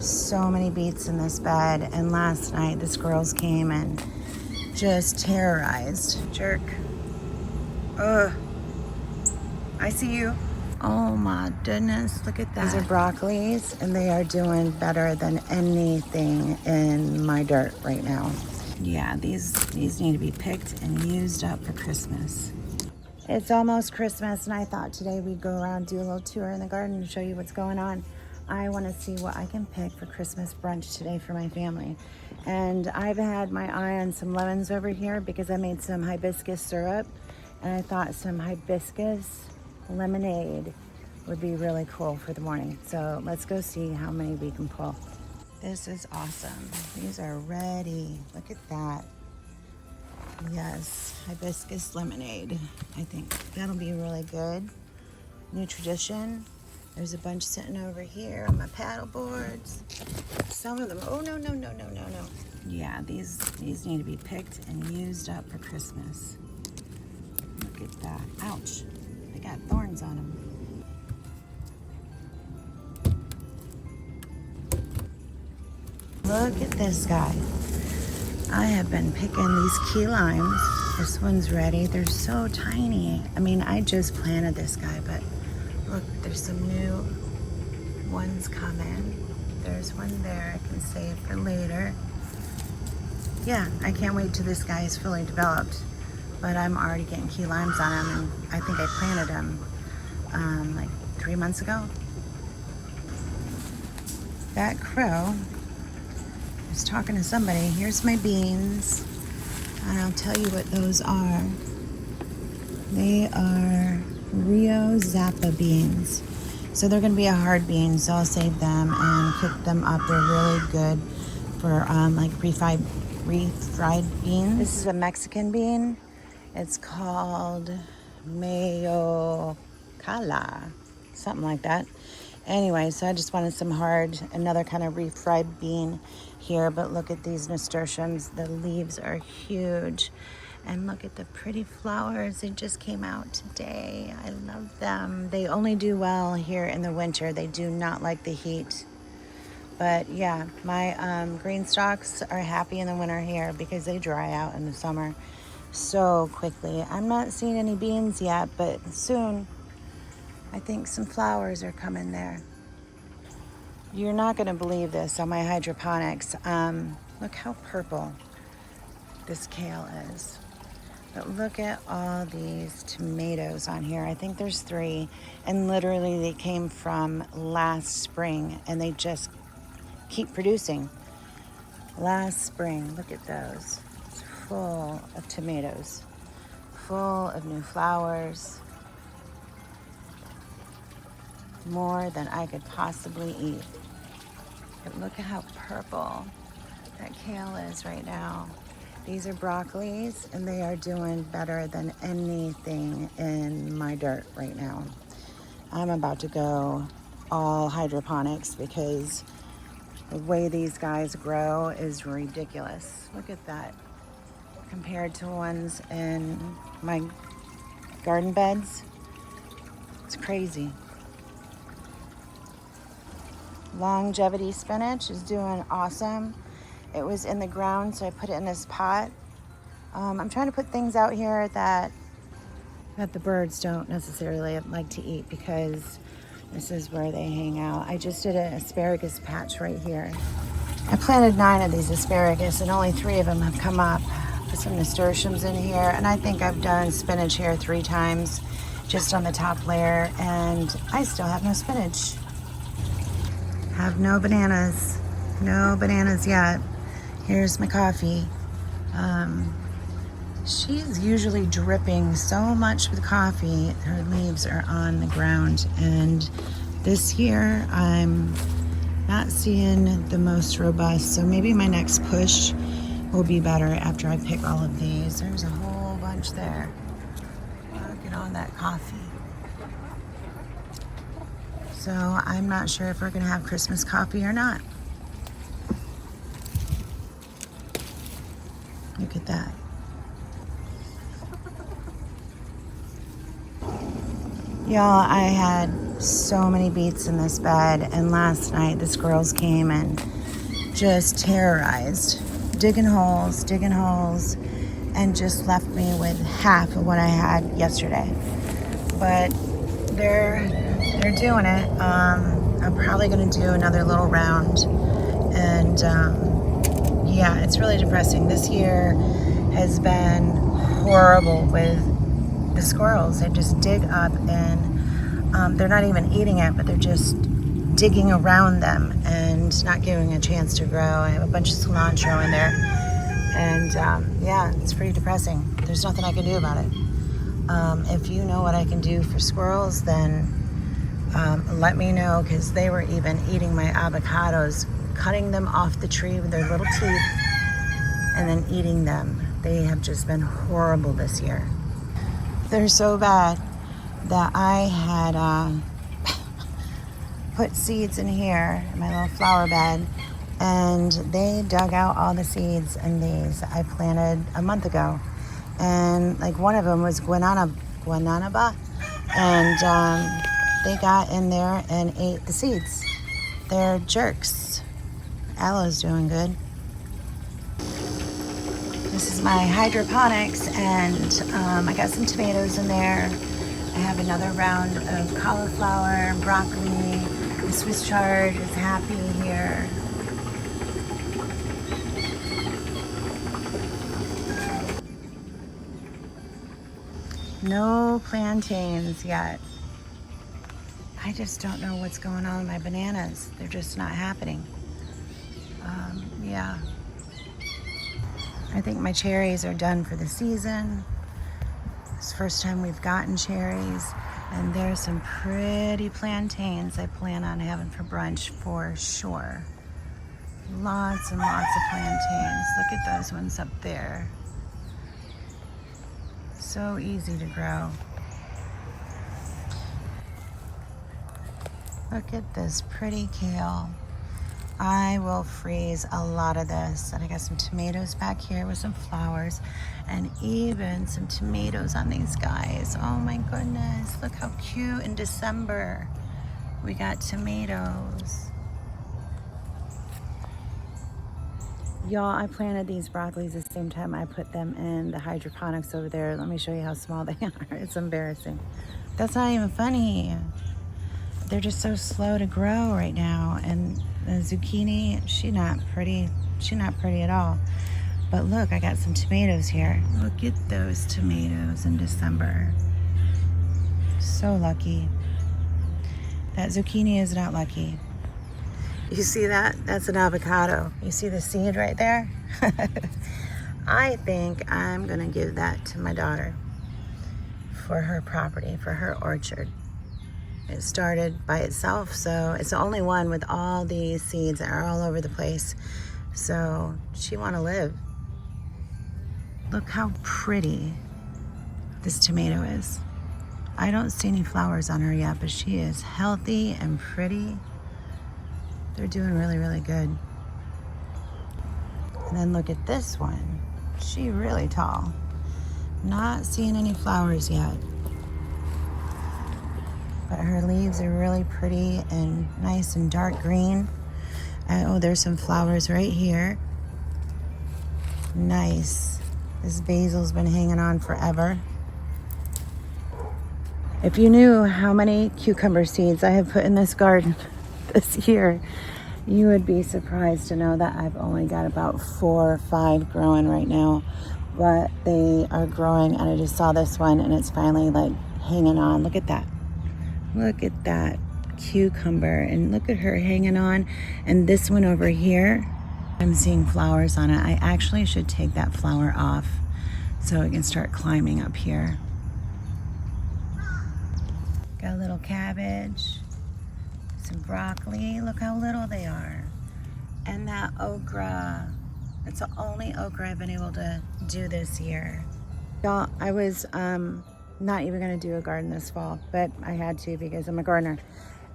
So many beets in this bed, and last night the squirrels came and just terrorized. Jerk. Ugh. I see you. Oh my goodness, look at that. These are broccolis, and they are doing better than anything in my dirt right now. Yeah, these need to be picked and used up for Christmas. It's almost Christmas, and I thought today we'd go around, do a little tour in the garden and show you what's going on. I want to see what I can pick for Christmas brunch today for my family. And I've had my eye on some lemons over here because I made some hibiscus syrup, and I thought some hibiscus lemonade would be really cool for the morning. So let's go see how many we can pull. This is awesome. These are ready. Look at that. Yes, hibiscus lemonade. I think that'll be really good. New tradition. There's a bunch sitting over here on my paddle boards. Some of them, oh no. Yeah, these need to be picked and used up for Christmas. Look at that. Ouch. They got thorns on them. Look at this guy. I have been picking these key limes. This one's ready. They're so tiny. I mean, I just planted this guy, but look, there's some new ones coming. There's one there I can save for later. Yeah, I can't wait till this guy is fully developed. But I'm already getting key limes on him, and I think I planted him like 3 months ago. That crow was talking to somebody. Here's my beans, and I'll tell you what those are. They are Rio Zappa beans. So they're going to be a hard bean, so I'll save them and cook them up. They're really good for like refried beans. This is a Mexican bean. It's called Mayo Cala, something like that. Anyway, so I just wanted some hard, another kind of refried bean here. But look at these nasturtiums. The leaves are huge. And look at the pretty flowers. They just came out today. I love them. They only do well here in the winter. They do not like the heat. But yeah, my green stalks are happy in the winter here because they dry out in the summer so quickly. I'm not seeing any beans yet, but soon I think some flowers are coming there. You're not going to believe this on my hydroponics. Look how purple this kale is. But look at all these tomatoes on here. I think there's 3, and literally they came from last spring, and they just keep producing. Last spring, look at those. It's full of tomatoes, full of new flowers. More than I could possibly eat. But look at how purple that kale is right now. These are broccolis, and they are doing better than anything in my dirt right now. I'm about to go all hydroponics because the way these guys grow is ridiculous. Look at that. Compared to ones in my garden beds, it's crazy. Longevity spinach is doing awesome. It was in the ground, so I put it in this pot. I'm trying to put things out here that the birds don't necessarily like to eat because this is where they hang out. I just did an asparagus patch right here. I planted 9 of these asparagus, and only 3 of them have come up. Put some nasturtiums in here, and I think I've done spinach here 3 times just on the top layer, and I still have no spinach. Have no bananas. No bananas yet. Here's my coffee. She's usually dripping so much with coffee, her leaves are on the ground. And this year, I'm not seeing the most robust. So maybe my next push will be better after I pick all of these. There's a whole bunch there. Look at all that coffee. So I'm not sure if we're gonna have Christmas coffee or not. Look at that. Y'all, I had So many beets in this bed, and last night the squirrels came and just terrorized, digging holes, and just left me with half of what I had yesterday. But they're doing it. I'm probably going to do another little round, and yeah, it's really depressing. This year has been horrible with the squirrels. They just dig up, and they're not even eating it, but they're just digging around them and not giving a chance to grow. I have a bunch of cilantro in there, and yeah, it's pretty depressing. There's nothing I can do about it. If you know what I can do for squirrels, then let me know, because they were even eating my avocados, cutting them off the tree with their little teeth and then eating them. They have just been horrible this year. They're so bad that I had put seeds in here in my little flower bed, and they dug out all the seeds in these I planted a month ago. And like one of them was guanaba, and they got in there and ate the seeds. They're jerks. Aloe's doing good. This is my hydroponics, and I got some tomatoes in there. I have another round of cauliflower, broccoli. The Swiss chard is happy here. No plantains yet. I just don't know what's going on with my bananas. They're just not happening. Yeah. I think my cherries are done for the season. It's the first time we've gotten cherries. And there's some pretty plantains I plan on having for brunch for sure. Lots and lots of plantains. Look at those ones up there. So easy to grow. Look at this pretty kale. I will freeze a lot of this. And I got some tomatoes back here with some flowers, and even some tomatoes on these guys. Oh my goodness, look how cute. In December we got tomatoes. Y'all, I planted these broccolis the same time I put them in the hydroponics over there. Let me show you how small they are. It's embarrassing. That's not even funny. They're just so slow to grow right now. And the zucchini, she's not pretty at all. But look, I got some tomatoes here. Look at those tomatoes in December. So lucky. That zucchini is not lucky. You see that? That's an avocado. You see the seed right there? I think I'm gonna give that to my daughter for her property, for her orchard. It started by itself, so it's the only one with all these seeds that are all over the place. So she want to live. Look how pretty this tomato is. I don't see any flowers on her yet, but she is healthy and pretty. They're doing really, really good. And then look at this one. She's really tall. Not seeing any flowers yet. But her leaves are really pretty and nice and dark green. Oh, there's some flowers right here. Nice. This basil's been hanging on forever. If you knew how many cucumber seeds I have put in this garden this year, you would be surprised to know that I've only got about 4 or 5 growing right now. But they are growing, and I just saw this one, and it's finally like hanging on. Look at that. Look at that cucumber, and look at her hanging on. And this one over here, I'm seeing flowers on it. I actually should take that flower off so it can start climbing up here. Got a little cabbage, some broccoli. Look how little they are. And that okra. It's the only okra I've been able to do this year. Y'all, I was not even gonna do a garden this fall, but I had to because I'm a gardener.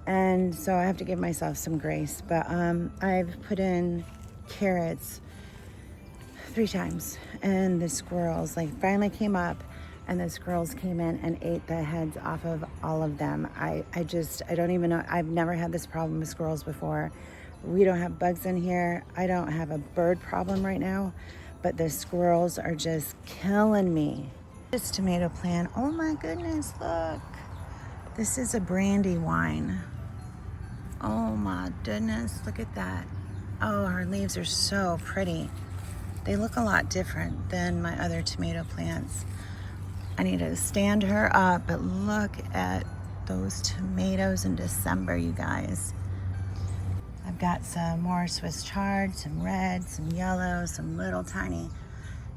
And so I have to give myself some grace. But I've put in carrots 3 times, and the squirrels like finally came up, and the squirrels came in and ate the heads off of all of them. I don't even know. I've never had this problem with squirrels before. We don't have bugs in here. I don't have a bird problem right now, but the squirrels are just killing me. This tomato plant, oh my goodness, look. This is a brandy wine. Oh my goodness, look at that. Oh, her leaves are so pretty. They look a lot different than my other tomato plants. I need to stand her up, but look at those tomatoes in December, you guys. I've got some more Swiss chard, some red, some yellow, some little tiny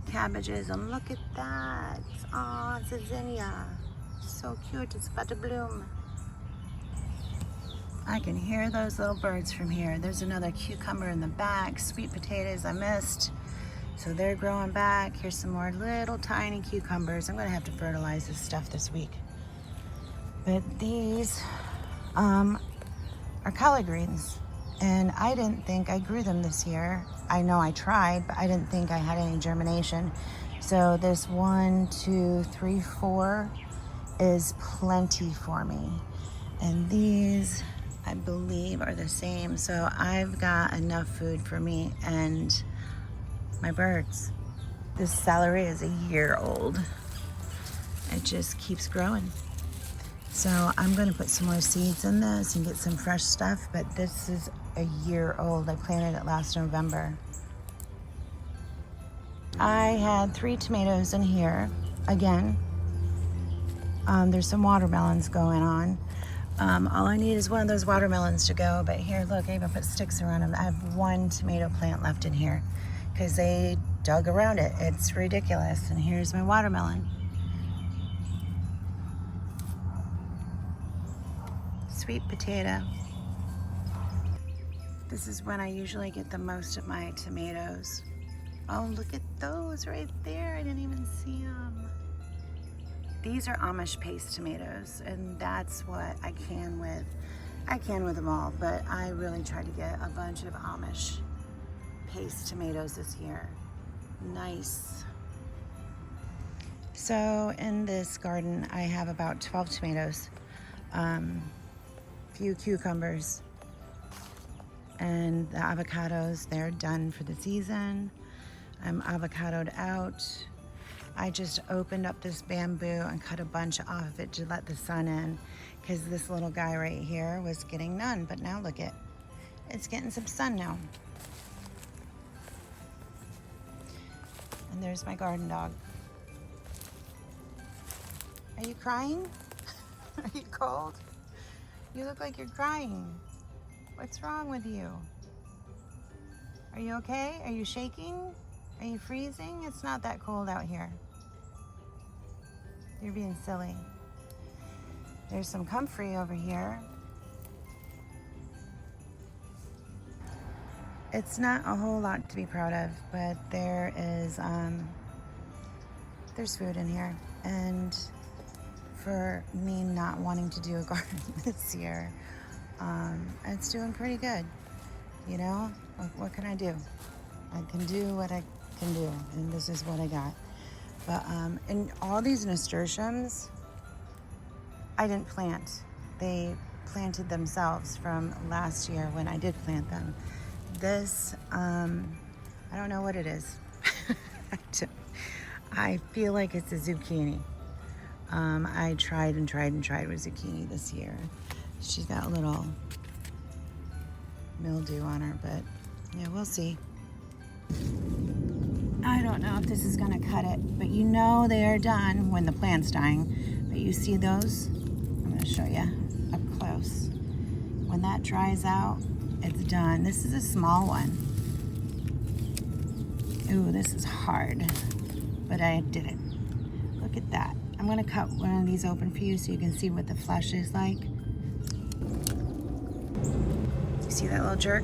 cabbages, and look at that. Oh, it's a zinnia. So cute, it's about to bloom. I can hear those little birds from here. There's another cucumber in the back, sweet potatoes I missed. So they're growing back. Here's some more little tiny cucumbers. I'm gonna have to fertilize this stuff this week. But these are collard greens. And I didn't think I grew them this year. I know I tried, but I didn't think I had any germination. So this 1, 2, 3, 4 is plenty for me. And these, I believe, are the same. So I've got enough food for me and my birds. This celery is a year old. It just keeps growing. So I'm gonna put some more seeds in this and get some fresh stuff, but this is a year old. I planted it last November. I had 3 tomatoes in here. Again, there's some watermelons going on. All I need is one of those watermelons to go, but here, look, I even put sticks around them. I have 1 tomato plant left in here because they dug around it. It's ridiculous. And here's my watermelon. Sweet potato. This is when I usually get the most of my tomatoes. Oh, look at those right there. I didn't even see them. These are Amish paste tomatoes, and that's what I can with. I can with them all, but I really tried to get a bunch of Amish paste tomatoes this year. Nice. So in this garden, I have about 12 tomatoes, few cucumbers, and the avocados, they're done for the season. I'm avocadoed out. I just opened up this bamboo and cut a bunch off of it to let the sun in, because this little guy right here was getting none, but now look at, it's getting some sun now. And there's my garden dog. Are you crying? Are you cold? You look like you're crying. What's wrong with you? Are you okay? Are you shaking? Are you freezing? It's not that cold out here. You're being silly. There's some comfrey over here. It's not a whole lot to be proud of, but there is, there's food in here. And for me not wanting to do a garden this year, it's doing pretty good. You know, what can I do? I can do what I can do, and this is what I got. But and all these nasturtiums, I didn't plant. They planted themselves from last year when I did plant them. This, I don't know what it is. I feel like it's a zucchini. I tried and tried and tried with zucchini this year. She's got a little mildew on her, but yeah, we'll see. I don't know if this is gonna cut it, but you know they are done when the plant's dying. But you see those? I'm gonna show you up close. When that dries out, it's done. This is a small one. Ooh, this is hard, but I did it. Look at that. I'm gonna cut one of these open for you so you can see what the flesh is like. You see that little jerk?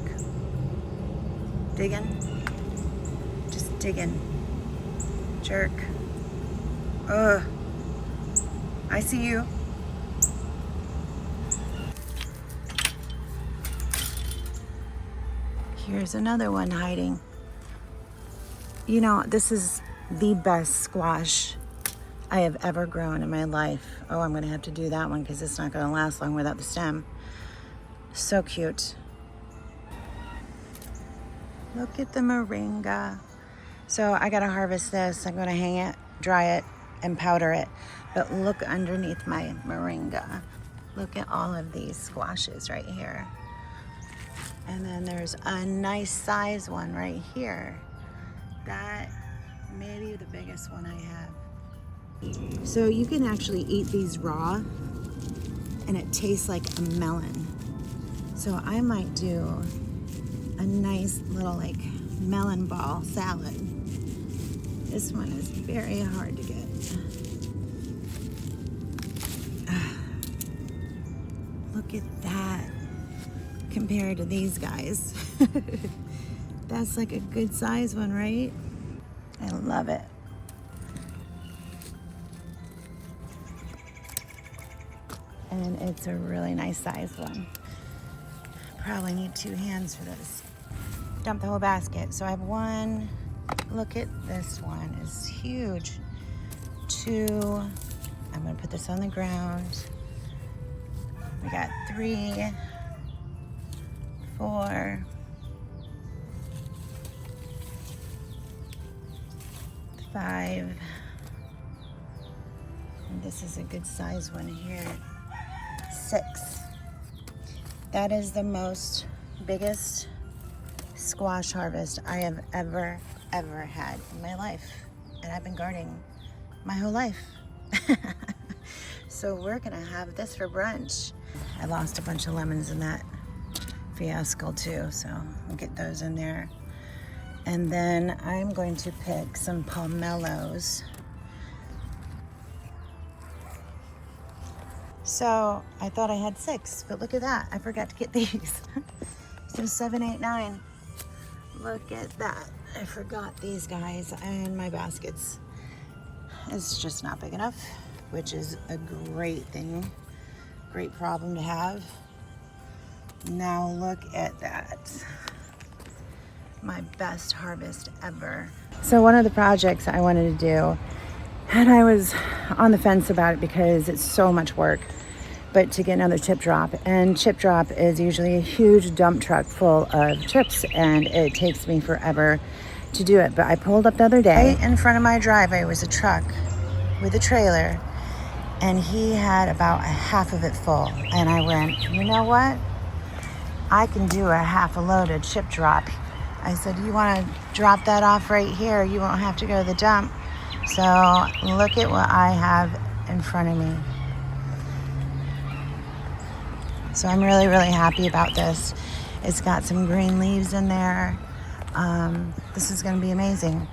Digging? Just digging. Jerk. Ugh. I see you. Here's another one hiding. You know, this is the best squash I have ever grown in my life. Oh, I'm gonna have to do that one because it's not gonna last long without the stem. So cute. Look at the moringa. So I gotta harvest this. I'm gonna hang it, dry it, and powder it. But look underneath my moringa. Look at all of these squashes right here. And then there's a nice size one right here. That may be the biggest one I have. So you can actually eat these raw and it tastes like a melon. So I might do a nice little like melon ball salad. This one is very hard to get. Look at that compared to these guys. That's like a good size one, right? I love it. And it's a really nice size one. Probably need 2 hands for this. Dump the whole basket. So I have 1. Look at this one. It's huge. 2. I'm gonna put this on the ground. We got 3, 4, 5. And this is a good size one here. 6. That is the biggest squash harvest I have ever had in my life. And I've been gardening my whole life. So we're gonna have this for brunch. I lost a bunch of lemons in that fiasco too, so we'll get those in there. And then I'm going to pick some pomelos. So I thought I had 6, but look at that. I forgot to get these. So 7, 8, 9. Look at that. I forgot these guys and my baskets. It's just not big enough, which is a great thing. Great problem to have. Now look at that. My best harvest ever. So one of the projects I wanted to do, and I was on the fence about it because it's so much work, but to get another chip drop. And chip drop is usually a huge dump truck full of chips, and it takes me forever to do it. But I pulled up the other day. Right in front of my driveway was a truck with a trailer, and he had about a half of it full. And I went, you know what? I can do a half a loaded chip drop. I said, you want to drop that off right here? You won't have to go to the dump. So look at what I have in front of me. So I'm really, really happy about this. It's got some green leaves in there. This is going to be amazing.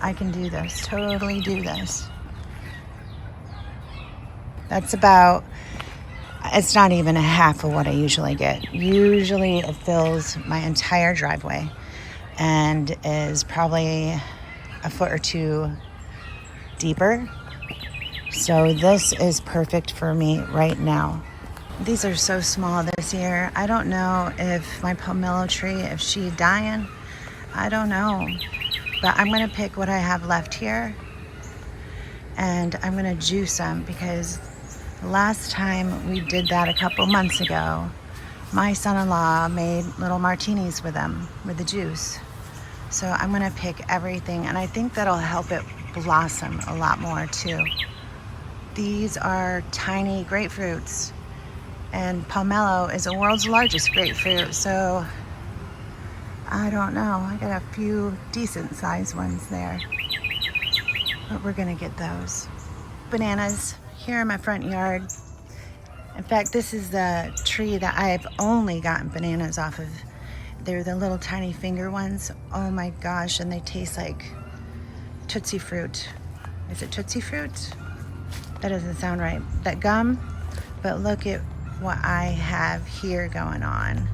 I can do this, totally do this. That's about, it's not even a half of what I usually get. Usually it fills my entire driveway and is probably a foot or 2 deeper. So this is perfect for me right now. These are so small this year. I don't know if my pomelo tree, if she's dying. I don't know. But I'm gonna pick what I have left here and I'm gonna juice them, because last time we did that a couple months ago, my son-in-law made little martinis with them, with the juice. So I'm gonna pick everything, and I think that'll help it blossom a lot more too. These are tiny grapefruits, and pomelo is the world's largest grapefruit, so I don't know. I got a few decent sized ones there, but we're gonna get those. Bananas here in my front yard. In fact, this is the tree that I've only gotten bananas off of. They're the little tiny finger ones. Oh my gosh, and they taste like Tootsie Fruit. Is it Tootsie Fruit? That doesn't sound right. That gum? But look at what I have here going on.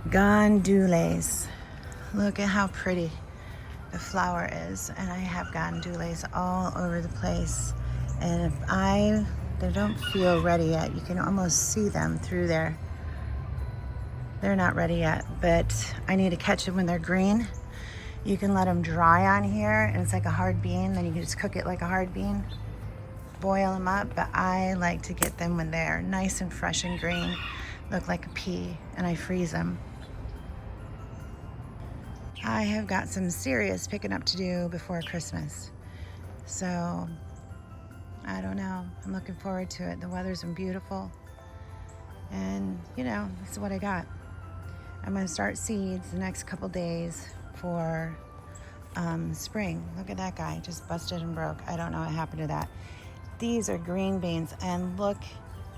Gandules. Look at how pretty the flower is. And I have gandules all over the place. And if they don't feel ready yet, you can almost see them through there. They're not ready yet, but I need to catch them when they're green. You can let them dry on here, and it's like a hard bean. Then you can just cook it like a hard bean, boil them up. But I like to get them when they're nice and fresh and green, look like a pea, and I freeze them. I have got some serious picking up to do before Christmas. So, I don't know. I'm looking forward to it. The weather's been beautiful. And, you know, this is what I got. I'm going to start seeds the next couple days for spring. Look at that guy. Just busted and broke. I don't know what happened to that. These are green beans. And look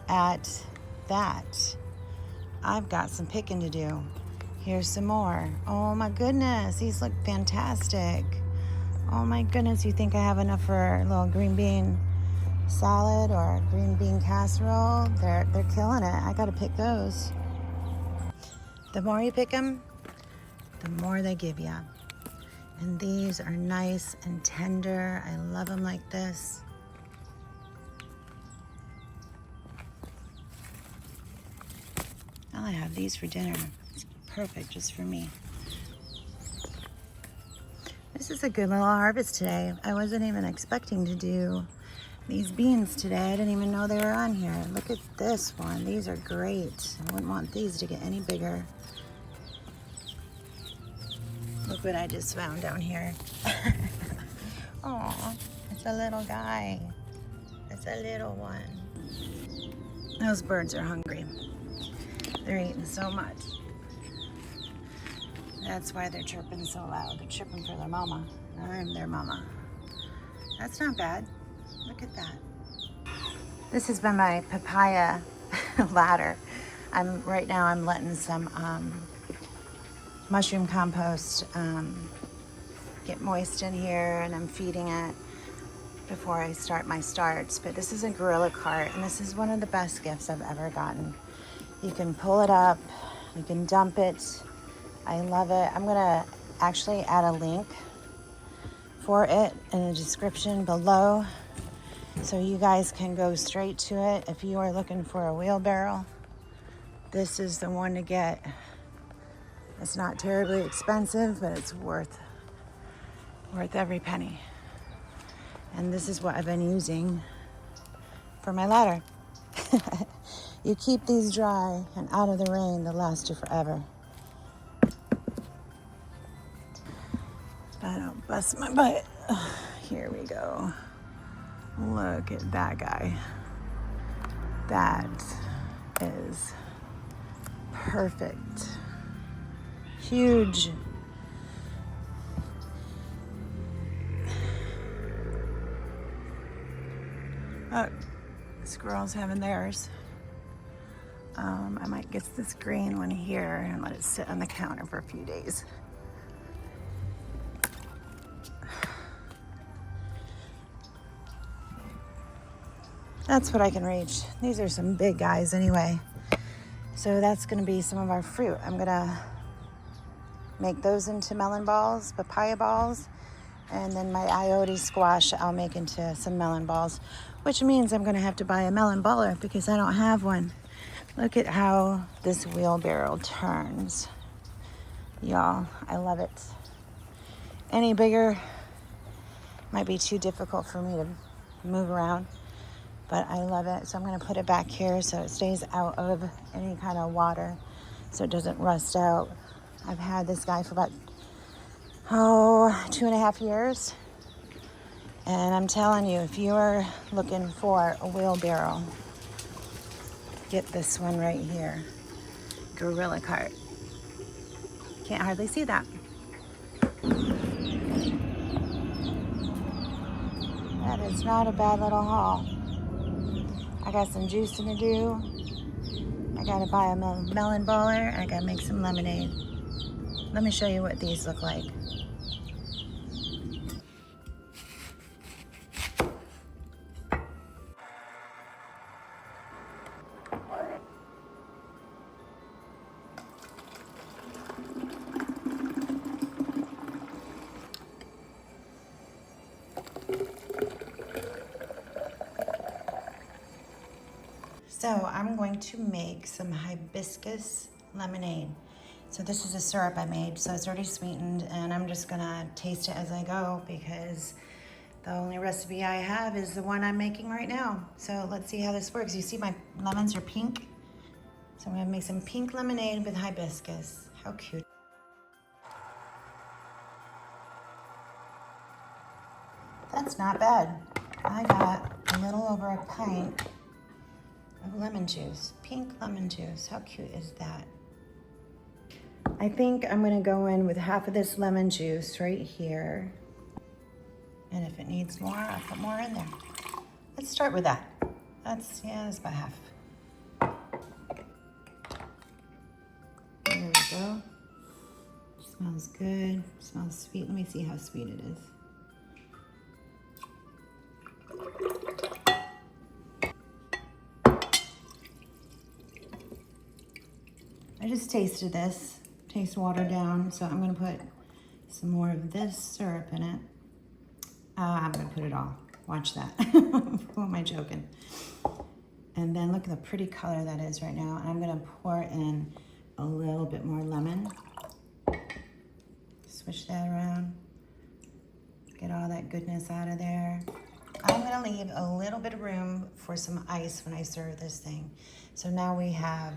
at that. I've got some picking to do. Here's some more. Oh my goodness. These look fantastic. Oh my goodness. You think I have enough for a little green bean salad or green bean casserole? They're killing it. I got to pick those. The more you pick them, the more they give you. And these are nice and tender. I love them like this. I'll have these for dinner. It's perfect just for me. This is a good little harvest today. I wasn't even expecting to do these beans today. I didn't even know they were on here. Look at this one. These are great. I wouldn't want these to get any bigger. Look what I just found down here. Oh, it's a little guy. It's a little one. Those birds are hungry. They're eating so much. That's why they're chirping so loud. They're chirping for their mama. I'm their mama. That's not bad. Look at that. This has been my papaya ladder. Right now I'm letting some mushroom compost get moist in here, and I'm feeding it before I start my starts. But this is a gorilla cart, and this is one of the best gifts I've ever gotten. You can pull it up, you can dump it. I love it. I'm gonna actually add a link for it in the description below, so you guys can go straight to it. If you are looking for a wheelbarrow, this is the one to get. It's not terribly expensive, but it's worth every penny. And this is what I've been using for my ladder. You keep these dry and out of the rain, they'll last you forever. I don't bust my butt. Here we go. Look at that guy. That is perfect. Huge. Oh, squirrels having theirs. I might get this green one here and let it sit on the counter for a few days. That's what I can reach. These are some big guys anyway. So that's gonna be some of our fruit. I'm gonna make those into melon balls, papaya balls, and then my Ayote squash I'll make into some melon balls, which means I'm gonna have to buy a melon baller because I don't have one. Look at how this wheelbarrow turns. Y'all, I love it. Any bigger might be too difficult for me to move around, but I love it. So I'm gonna put it back here so it stays out of any kind of water so it doesn't rust out. I've had this guy for about, 2.5 years. And I'm telling you, if you are looking for a wheelbarrow, get this one right here. Gorilla cart. Can't hardly see that. That is not a bad little haul. I got some juicing to do. I gotta buy a melon baller. I gotta make some lemonade. Let me show you what these look like. So I'm going to make some hibiscus lemonade. So this is a syrup I made, so it's already sweetened, and I'm just gonna taste it as I go because the only recipe I have is the one I'm making right now. So let's see how this works. You see my lemons are pink? So I'm gonna make some pink lemonade with hibiscus. How cute. That's not bad. I got a little over a pint of lemon juice, pink lemon juice. How cute is that? I think I'm gonna go in with half of this lemon juice right here. And if it needs more, I'll put more in there. Let's start with that. That's about half. There we go. Smells good, smells sweet. Let me see how sweet it is. I just tasted this, tastes watered down, so I'm gonna put some more of this syrup in it. I'm gonna put it all, watch that. Who am I joking? And then look at the pretty color that is right now. I'm gonna pour in a little bit more lemon. Switch that around, get all that goodness out of there. I'm gonna leave a little bit of room for some ice when I serve this thing. So now we have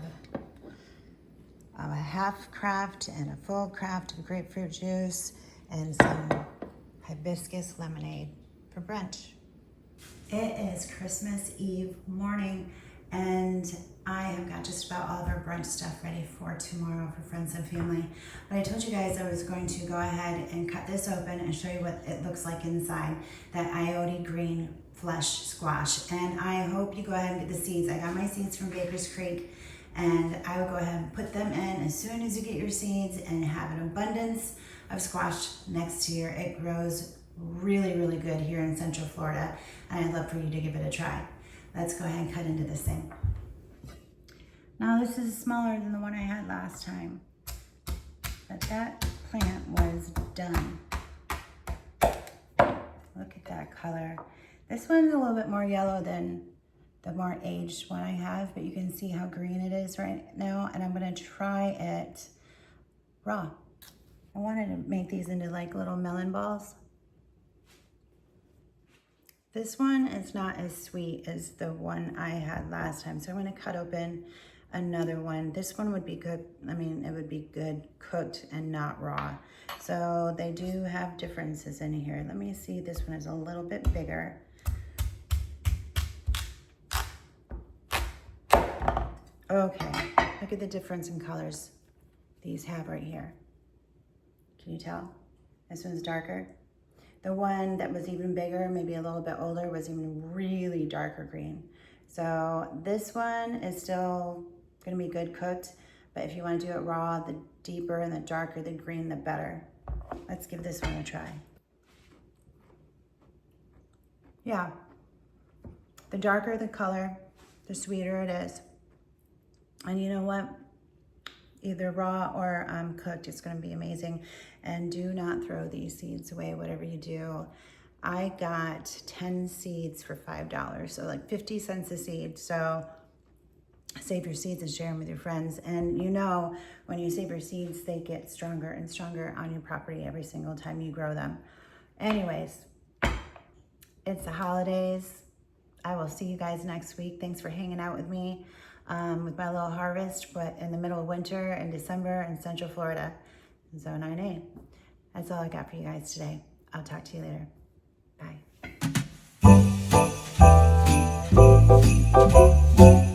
a half craft and a full craft of grapefruit juice and some hibiscus lemonade for brunch. It is Christmas Eve morning, and I have got just about all of our brunch stuff ready for tomorrow for friends and family. But I told you guys I was going to go ahead and cut this open and show you what it looks like inside, that Ayote green flesh squash. And I hope you go ahead and get the seeds. I got my seeds from Baker's Creek, and I will go ahead and put them in as soon as you get your seeds and have an abundance of squash next year. It grows really, really good here in Central Florida, and I'd love for you to give it a try. Let's go ahead and cut into this thing. Now this is smaller than the one I had last time, but that plant was done. Look at that color. This one's a little bit more yellow than the more aged one I have, but you can see how green it is right now, and I'm gonna try it raw. I wanted to make these into like little melon balls. This one is not as sweet as the one I had last time, so I'm gonna cut open another one. This one would be good, it would be good cooked and not raw. So they do have differences in here. Let me see, this one is a little bit bigger. Okay, look at the difference in colors these have right here. Can you tell? This one's darker. The one that was even bigger, maybe a little bit older, was even really darker green. So this one is still gonna be good cooked, but if you wanna do it raw, the deeper and the darker the green, the better. Let's give this one a try. Yeah, the darker the color, the sweeter it is. And you know what? Either raw or cooked, it's gonna be amazing. And do not throw these seeds away, whatever you do. I got 10 seeds for $5, so like 50 cents a seed. So save your seeds and share them with your friends. And you know, when you save your seeds, they get stronger and stronger on your property every single time you grow them. Anyways, it's the holidays. I will see you guys next week. Thanks for hanging out with me with my little harvest, but in the middle of winter in December in Central Florida, Zone 9A. That's all I got for you guys today. I'll talk to you later. Bye.